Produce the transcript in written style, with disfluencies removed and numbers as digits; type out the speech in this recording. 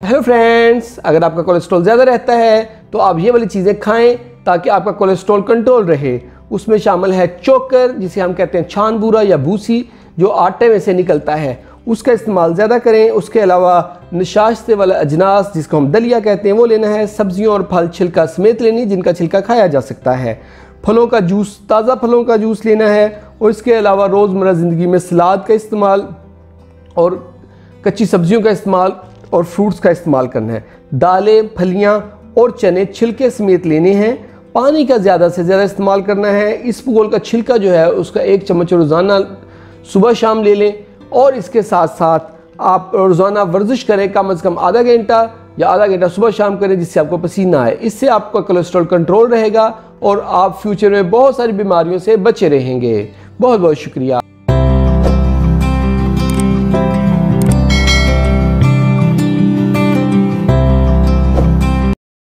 Hello friends, अगर आपका cholesterol ज़्यादा रहता है तो आप ये वाली चीज़ें खाएं ताकि आपका कोलेस्ट्रॉल कंट्रोल रहे। उसमें शामिल है चोकर, जिसे हम कहते हैं छान बूरा या भूसी, जो आटे में से निकलता है, उसका इस्तेमाल ज़्यादा करें। उसके अलावा नशास्ते वाला अजनास, जिसको हम दलिया कहते हैं, वो लेना है। सब्जियों और फल छिलका समेत लेनी, जिनका छिलका खाया जा सकता है। फलों का जूस, ताज़ा फलों का जूस लेना है। और इसके अलावा रोज़मर्रा ज़िंदगी में सलाद का इस्तेमाल और कच्ची सब्जियों का इस्तेमाल और फ्रूट्स का इस्तेमाल करना है। दालें, फलियां और चने छिलके समेत लेने हैं। पानी का ज़्यादा से ज़्यादा इस्तेमाल करना है। इसबगोल का छिलका जो है उसका 1 चम्मच रोज़ाना सुबह शाम ले लें। और इसके साथ साथ आप रोज़ाना वर्जिश करें, कम से कम आधा घंटा या आधा घंटा सुबह शाम करें, जिससे आपको पसीना आए। इससे आपका कोलेस्ट्रॉल कंट्रोल रहेगा और आप फ्यूचर में बहुत सारी बीमारियों से बचे रहेंगे। बहुत बहुत शुक्रिया।